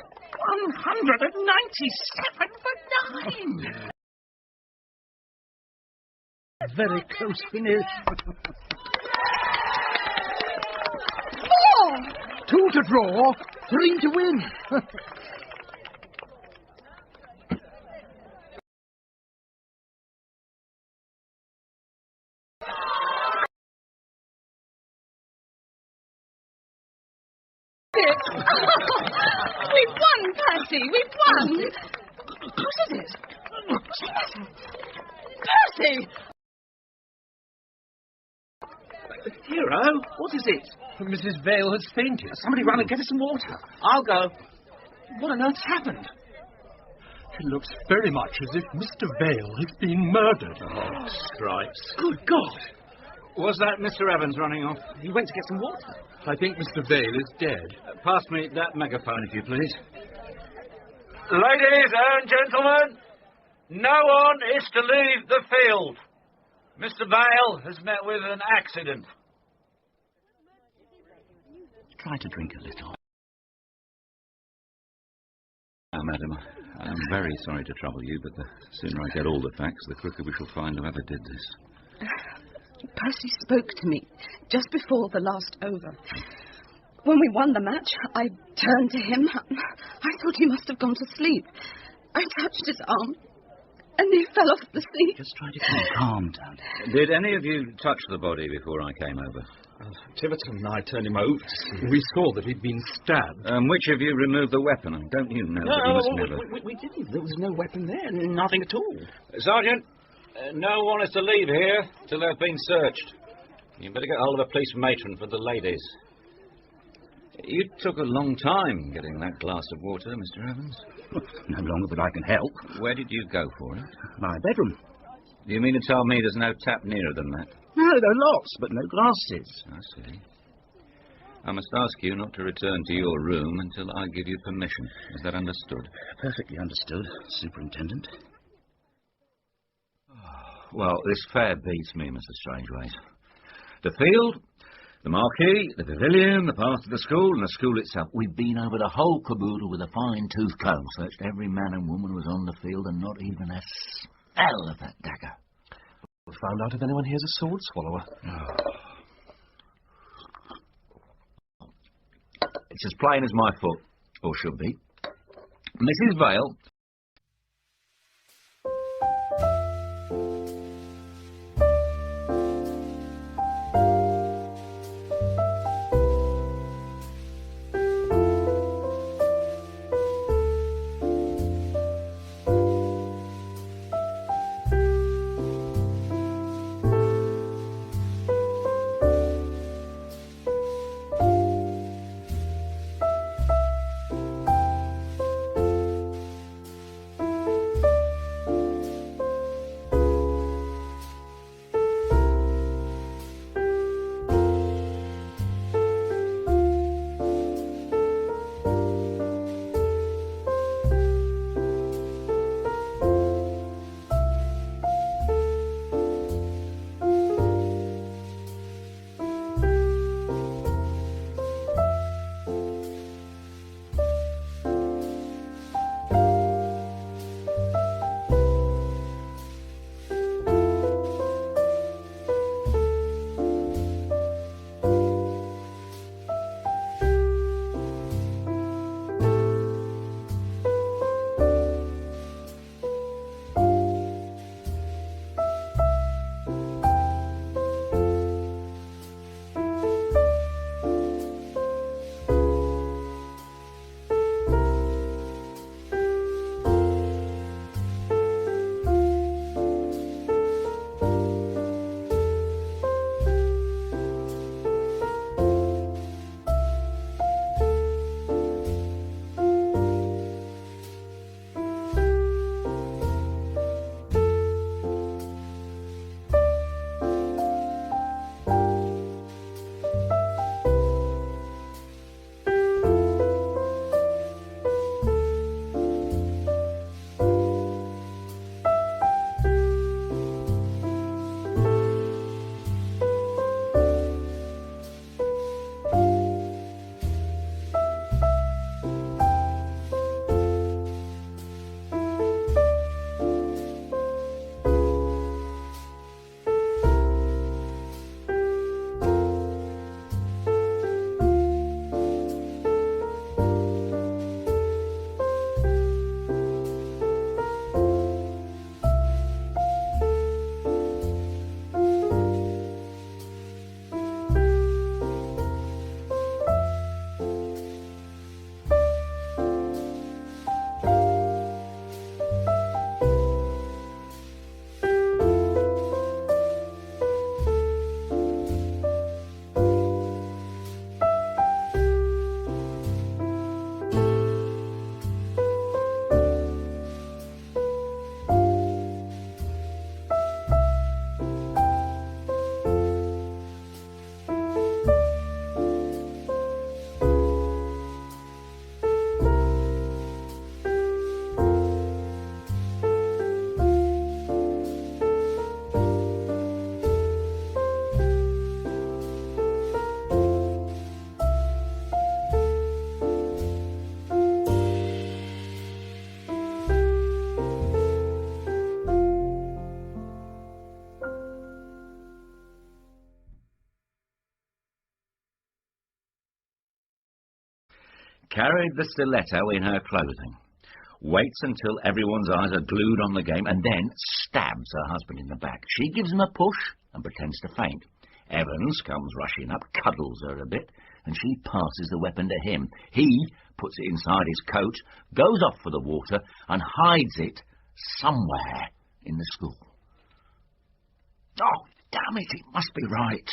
197 for 9! Very close finish. 4! 2 to draw, 3 to win. We've won, Percy! We've won! What is it? What's the matter? Percy! Hero, what is it? Mrs. Vale has fainted. Somebody run and get her some water. I'll go. What on earth's happened? It looks very much as if Mr. Vale has been murdered. Oh, stripes. Good God! Was that Mr. Evans running off? He went to get some water. I think Mr. Vale is dead. Pass me that megaphone, if you please. Ladies and gentlemen, no one is to leave the field. Mr. Vale has met with an accident. Try to drink a little. Madam, I'm very sorry to trouble you, but the sooner I get all the facts, the quicker we shall find whoever did this. Percy spoke to me just before the last over. When we won the match, I turned to him. I thought he must have gone to sleep. I touched his arm, and he fell off the seat. Just try to calm down. Did any of you touch the body before I came over? Tiverton and I turned him over to see. We saw that he'd been stabbed. Which of you removed the weapon? Don't you know? That you must never... we didn't. There was no weapon there. Nothing at all. Sergeant, no one is to leave here till they've been searched. You better get hold of a police matron for the ladies. You took a long time getting that glass of water, Mr. Evans. No longer than I can help. Where did you go for it? My bedroom. Do you mean to tell me there's no tap nearer than that? No, there are lots, but no glasses. I see. I must ask you not to return to your room until I give you permission. Is that understood? Perfectly understood, Superintendent. Well, this fair beats me, Mr. Strangeways. The field, the marquee, the pavilion, the path to the school, and the school itself. We've been over the whole caboodle with a fine-tooth comb, searched every man and woman who was on the field, and not even a smell of that dagger. We found out if anyone here's a sword swallower. It's as plain as my foot, or should be. Mrs. Vale... Carried the stiletto in her clothing. Waits until everyone's eyes are glued on the game and then stabs her husband in the back. She gives him a push and pretends to faint. Evans comes rushing up, cuddles her a bit, and she passes the weapon to him. He puts it inside his coat, goes off for the water, and hides it somewhere in the school. Oh, damn it must be right.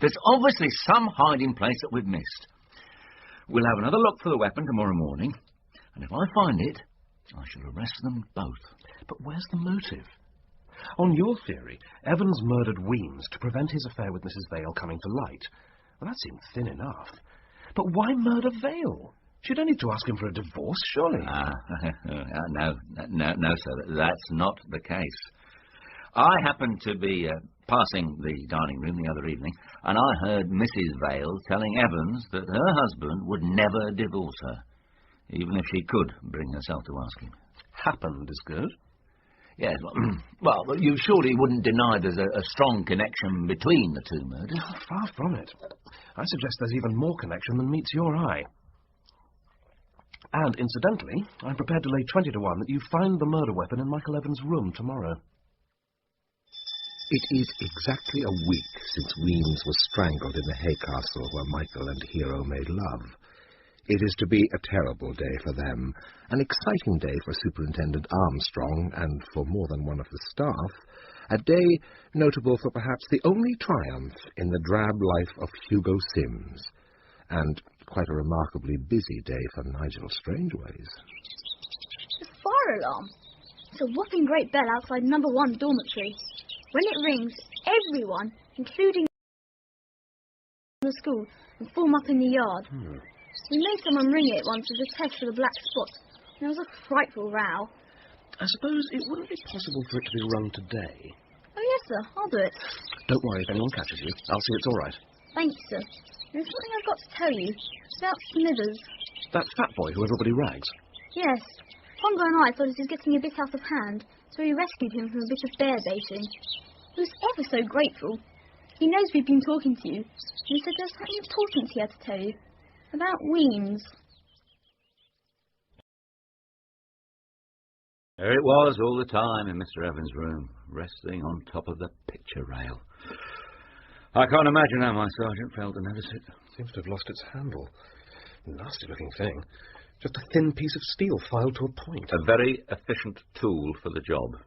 There's obviously some hiding place that we've missed. We'll have another look for the weapon tomorrow morning, and if I find it, I shall arrest them both. But where's the motive? On your theory, Evans murdered Weems to prevent his affair with Mrs. Vale coming to light. Well, that seemed thin enough. But why murder Vale? She'd only to ask him for a divorce, surely. No, sir, that's not the case. I happened to be passing the dining room the other evening, and I heard Mrs. Vale telling Evans that her husband would never divorce her, even if she could bring herself to ask him. Happened is good. Yes, well, you surely wouldn't deny there's a strong connection between the two murders? Far from it. I suggest there's even more connection than meets your eye. And, incidentally, I'm prepared to lay 20 to 1 that you find the murder weapon in Michael Evans' room tomorrow. It is exactly a week since Weems was strangled in the hay castle where Michael and Hero made love. It is to be a terrible day for them, an exciting day for Superintendent Armstrong and for more than one of the staff, a day notable for perhaps the only triumph in the drab life of Hugo Sims, and quite a remarkably busy day for Nigel Strangeways. The fire alarm. It's a whopping great bell outside number 1 dormitory. When it rings, everyone, including the school, will form up in the yard. We made someone ring it once as a test for the black spot. There was a frightful row. I suppose it wouldn't be possible for it to be rung today. Oh, yes, sir. I'll do it. Don't worry if anyone catches you. I'll see it's all right. Thank you, sir. There's something I've got to tell you. About Smithers. That fat boy who everybody rags? Yes. Pongo and I thought he was getting a bit out of hand, so we rescued him from a bit of bear baiting. He was ever so grateful. He knows we've been talking to you. He said there's something important he had to tell you. About Weems. There it was all the time in Mr. Evans' room, resting on top of the picture rail. I can't imagine how my sergeant failed to notice it. Seems to have lost its handle. Nasty-looking thing. Just a thin piece of steel filed to a point. A very efficient tool for the job.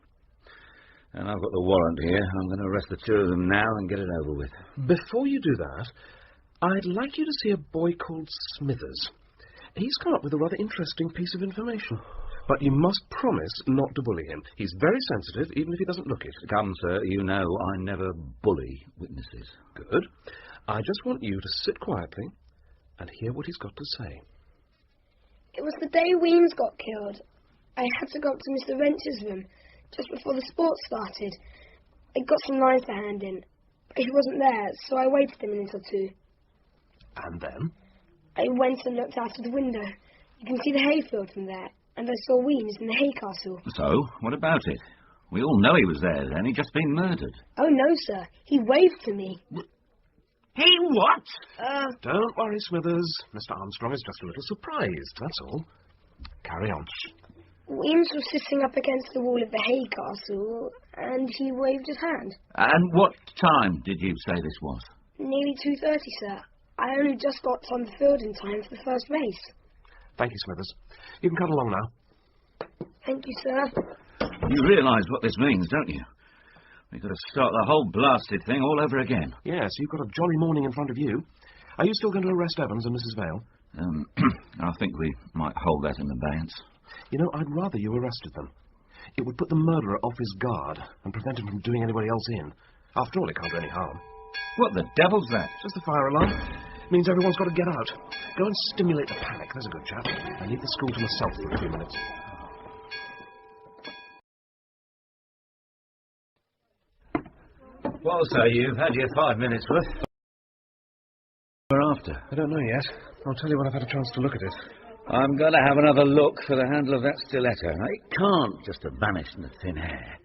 And I've got the warrant here. I'm going to arrest the two of them now and get it over with. Before you do that, I'd like you to see a boy called Smithers. He's come up with a rather interesting piece of information. But you must promise not to bully him. He's very sensitive, even if he doesn't look it. Come, sir, you know I never bully witnesses. Good. I just want you to sit quietly and hear what he's got to say. It was the day Weems got killed. I had to go up to Mr. Wrench's room just before the sport started. I got some lines to hand in, but he wasn't there, so I waited a minute or two. And then? I went and looked out of the window. You can see the hayfield from there, and I saw Weems in the hay castle. So, what about it? We all know he was there then. He'd just been murdered. Oh, no, sir. He waved to me. He what? Don't worry, Smithers. Mr. Armstrong is just a little surprised, that's all. Carry on. Weems was sitting up against the wall of the hay castle, and he waved his hand. And what time did you say this was? Nearly 2:30, sir. I only just got on the field in time for the first race. Thank you, Smithers. You can cut along now. Thank you, sir. You realise what this means, don't you? We've got to start the whole blasted thing all over again. Yes, you've got a jolly morning in front of you. Are you still going to arrest Evans and Mrs. Vale? I think we might hold that in abeyance. You know, I'd rather you arrested them. It would put the murderer off his guard and prevent him from doing anybody else in. After all, it can't do any harm. What the devil's that? Just the fire alarm. It means everyone's got to get out. Go and stimulate the panic, there's a good chap. I leave the school to myself for a few minutes. Well, sir, you've had your 5 minutes worth. We're after. I don't know yet. I'll tell you when I've had a chance to look at it. I'm going to have another look for the handle of that stiletto. It can't just have vanished into thin air.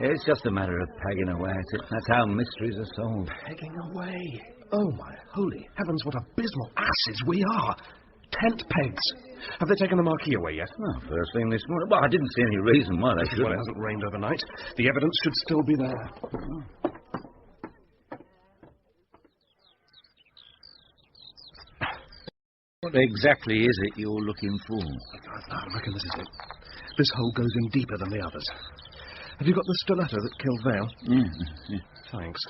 It's just a matter of pegging away at it. That's how mysteries are solved. Pegging away? Oh, my holy heavens, what abysmal asses we are. Tent pegs. Have they taken the marquee away yet? Well, first thing this morning. Well, I didn't see any reason why they should. Well, it hasn't rained overnight. The evidence should still be there. What exactly is it you're looking for? I reckon this is it. This hole goes in deeper than the others. Have you got the stiletto that killed Vale? Yeah. Thanks.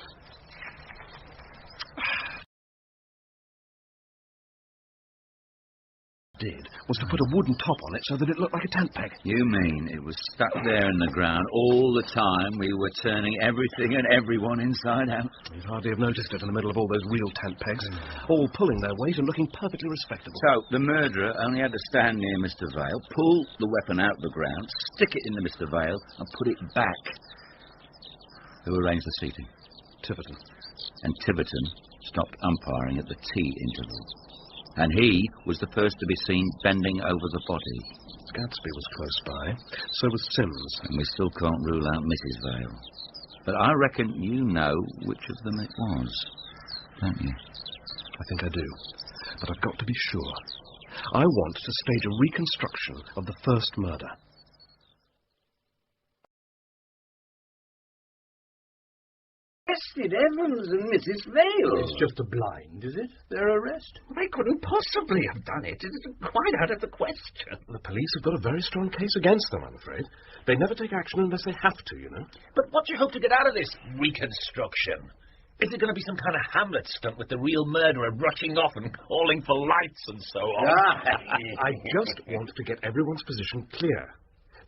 Did was to put a wooden top on it so that it looked like a tent peg. You mean it was stuck there in the ground all the time we were turning everything and everyone inside out? You'd hardly have noticed it in the middle of all those real tent pegs, all pulling their weight and looking perfectly respectable. So the murderer only had to stand near Mr. Vale, pull the weapon out of the ground, stick it into Mr. Vale and put it back. Who arranged the seating? Tiverton. And Tiverton stopped umpiring at the tea interval. And he was the first to be seen bending over the body. Gadsby was close by. So was Sims. And we still can't rule out Mrs. Vale. But I reckon you know which of them it was, don't you? I think I do. But I've got to be sure. I want to stage a reconstruction of the first murder. Arrested Evans and Mrs. Vale. It's just a blind, is it? Their arrest? They couldn't possibly have done it. It's quite out of the question. The police have got a very strong case against them, I'm afraid. They never take action unless they have to, you know. But what do you hope to get out of this reconstruction? Is it going to be some kind of Hamlet stunt with the real murderer rushing off and calling for lights and so on? I just want to get everyone's position clear.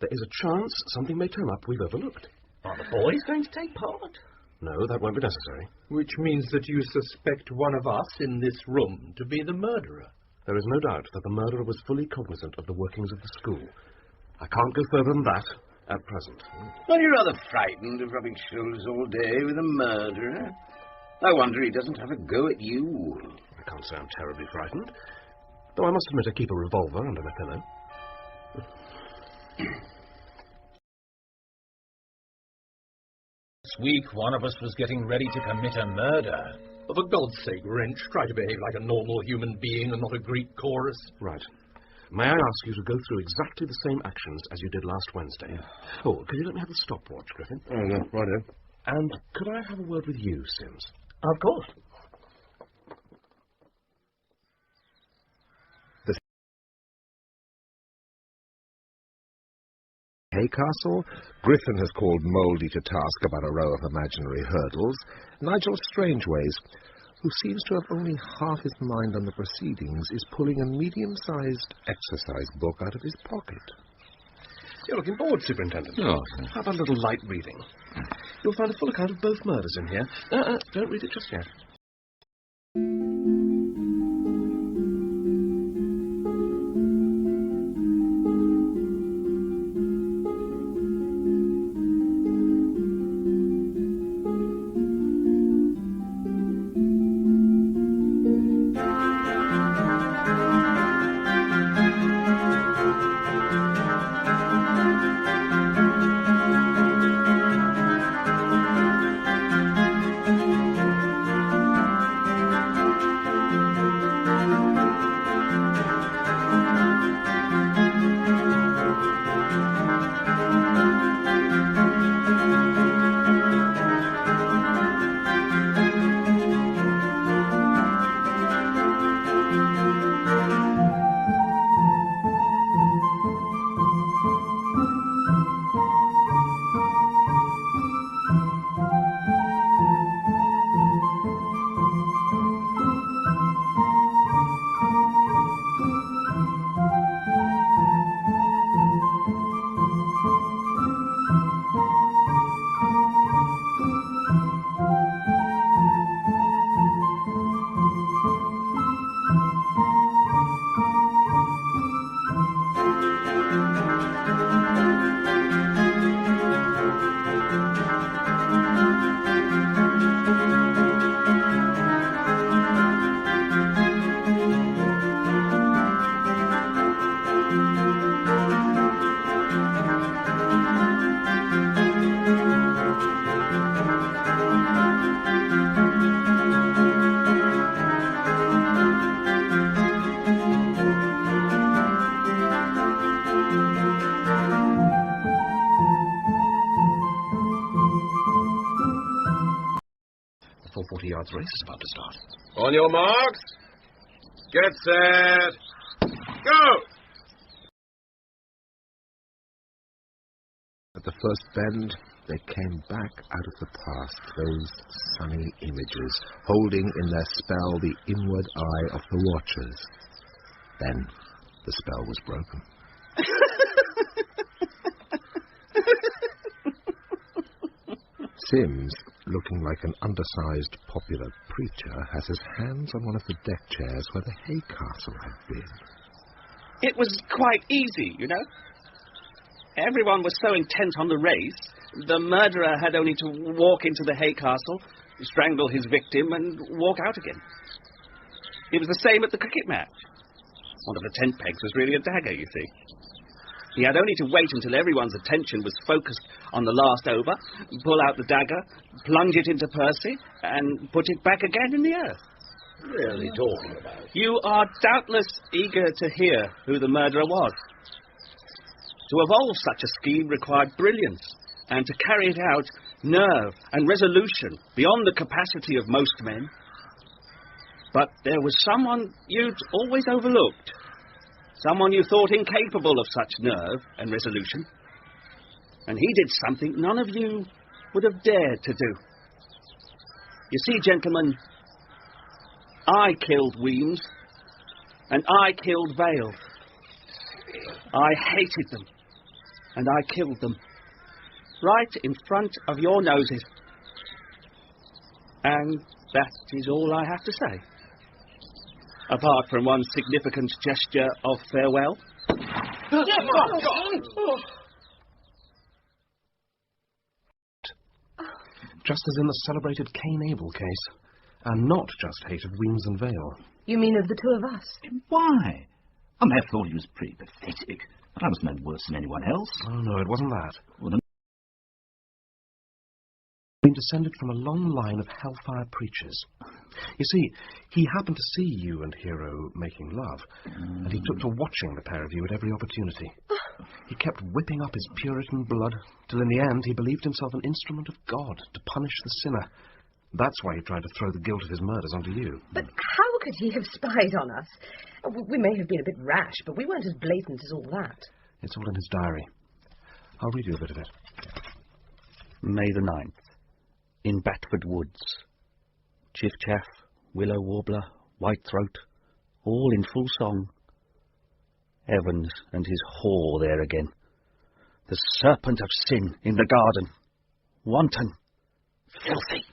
There is a chance something may turn up we've overlooked. Are the boys going to take part? No, that won't be necessary. Which means that you suspect one of us in this room to be the murderer. There is no doubt that the murderer was fully cognizant of the workings of the school. I can't go further than that at present. Well, you're rather frightened of rubbing shoulders all day with a murderer. I wonder he doesn't have a go at you. I can't say I'm terribly frightened, though I must admit I keep a revolver under my pillow. This week, one of us was getting ready to commit a murder. Oh, for God's sake, Wrench, try to behave like a normal human being and not a Greek chorus. Right. May I ask you to go through exactly the same actions as you did last Wednesday? Oh, could you let me have the stopwatch, Griffin? Oh, no, righto. And could I have a word with you, Sims? Of course. Haycastle, Griffin has called Mouldy to task about a row of imaginary hurdles. Nigel Strangeways, who seems to have only half his mind on the proceedings, is pulling a medium-sized exercise book out of his pocket. You're looking bored, Superintendent. Oh. How about a little light reading? You'll find a full account of both murders in here. Don't read it just yet. The 440 yards race is about to start. On your marks. Get set. Go! At the first bend, they came back out of the past, those sunny images, holding in their spell the inward eye of the watchers. Then the spell was broken. Sims, looking like an undersized popular preacher, has his hands on one of the deck chairs where the hay castle had been. It was quite easy, you know. Everyone was so intent on the race, the murderer had only to walk into the hay castle, strangle his victim, and walk out again. It was the same at the cricket match. One of the tent pegs was really a dagger, you see. He had only to wait until everyone's attention was focused on the last over, pull out the dagger, plunge it into Percy, and put it back again in the earth. Really talking about? You are doubtless eager to hear who the murderer was. To evolve such a scheme required brilliance, and to carry it out, nerve and resolution beyond the capacity of most men. But there was someone you'd always overlooked. Someone you thought incapable of such nerve and resolution. And he did something none of you would have dared to do. You see, gentlemen, I killed Weems, and I killed Vale. I hated them, and I killed them, right in front of your noses. And that is all I have to say. Apart from one significant gesture of farewell. Just as in the celebrated Cain Abel case, and not just hate of Weems and Vale. You mean of the two of us? Why? I may have thought he was pretty pathetic, but I was no worse than anyone else. Oh, no, it wasn't that. Well, then... Been descended from a long line of hellfire preachers. You see, he happened to see you and Hero making love, and he took to watching the pair of you at every opportunity. He kept whipping up his Puritan blood, till in the end he believed himself an instrument of God to punish the sinner. That's why he tried to throw the guilt of his murders onto you. But how could he have spied on us? We may have been a bit rash, but we weren't as blatant as all that. It's all in his diary. I'll read you a bit of it. May the 9th. In Batford Woods. Chiff-chaff, willow warbler, whitethroat, all in full song. Evans and his whore there again. The serpent of sin in the garden. Wanton. Filthy.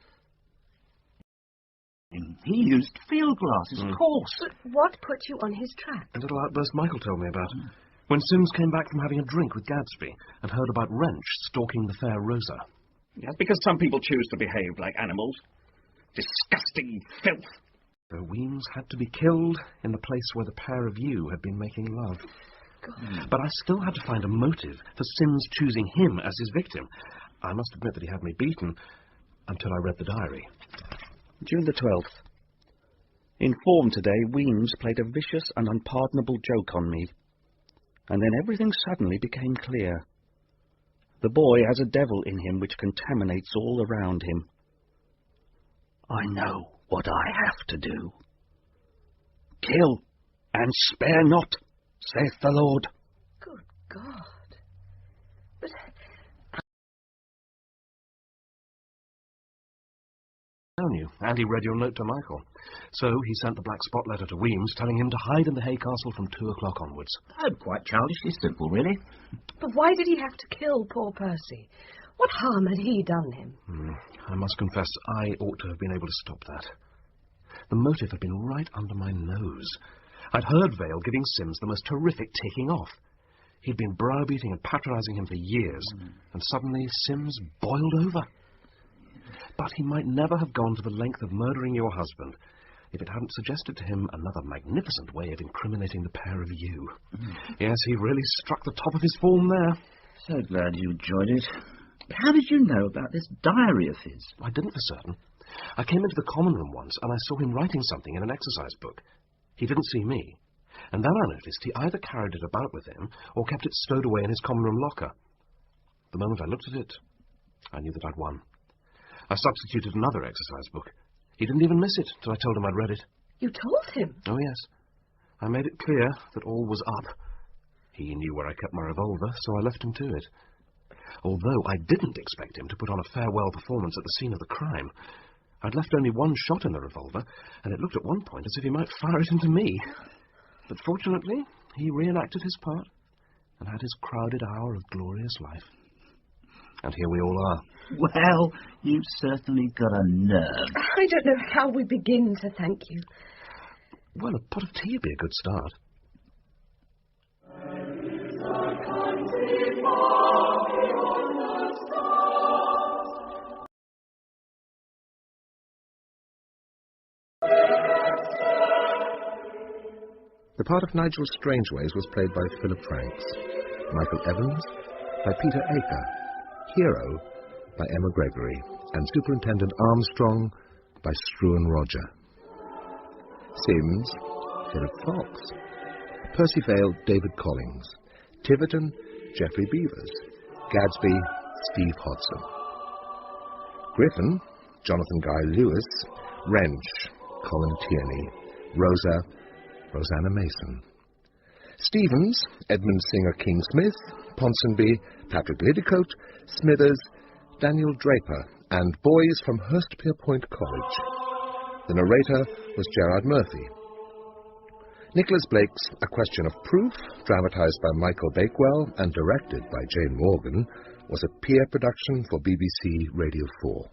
He used field glasses, of course. But what put you on his track? A little outburst Michael told me about. When Sims came back from having a drink with Gadsby and heard about Wrench stalking the fair Rosa. Yes, because some people choose to behave like animals. Disgusting filth. So Weems had to be killed in the place where the pair of you had been making love. God. But I still had to find a motive for Sims choosing him as his victim. I must admit that he had me beaten until I read the diary. June the 12th. Informed today, Weems played a vicious and unpardonable joke on me. And then everything suddenly became clear. The boy has a devil in him which contaminates all around him. I know what I have to do. Kill and spare not, saith the Lord. Good God. But... You, and he read your note to Michael. So he sent the black spot letter to Weems, telling him to hide in the hay castle from 2 o'clock onwards. Oh, quite childishly simple, really. But why did he have to kill poor Percy? What harm had he done him? I must confess, I ought to have been able to stop that. The motive had been right under my nose. I'd heard Vale giving Sims the most terrific taking off. He'd been browbeating and patronising him for years, and suddenly Sims boiled over. But he might never have gone to the length of murdering your husband if it hadn't suggested to him another magnificent way of incriminating the pair of you. Yes, he really struck the top of his form there. So glad you enjoyed it. How did you know about this diary of his? I didn't for certain. I came into the common room once and I saw him writing something in an exercise book. He didn't see me. And then I noticed he either carried it about with him or kept it stowed away in his common room locker. The moment I looked at it, I knew that I'd won. I substituted another exercise book. He didn't even miss it till I told him I'd read it. You told him? Oh, yes. I made it clear that all was up. He knew where I kept my revolver, so I left him to it. Although I didn't expect him to put on a farewell performance at the scene of the crime. I'd left only one shot in the revolver, and it looked at one point as if he might fire it into me. But fortunately, he reenacted his part and had his crowded hour of glorious life. And here we all are. Well, you've certainly got a nerve. I don't know how we begin to thank you. Well, a pot of tea would be a good start. The part of Nigel Strangeways was played by Philip Franks, Michael Evans by Peter Aker, Hero by Emma Gregory, and Superintendent Armstrong by Struan Roger. Sims, Philip Fox. Percy Vale, David Collings. Tiverton, Geoffrey Beavers. Gadsby, Steve Hodson. Griffin, Jonathan Guy Lewis. Wrench, Colin Tierney. Rosa, Rosanna Mason. Stevens, Edmund Singer King-Smith. Ponsonby, Patrick Liddicote. Smithers, Daniel Draper, and boys from Hurstpierpoint College. The narrator was Gerard Murphy. Nicholas Blake's A Question of Proof, dramatised by Michael Bakewell and directed by Jane Morgan, was a peer production for BBC Radio 4.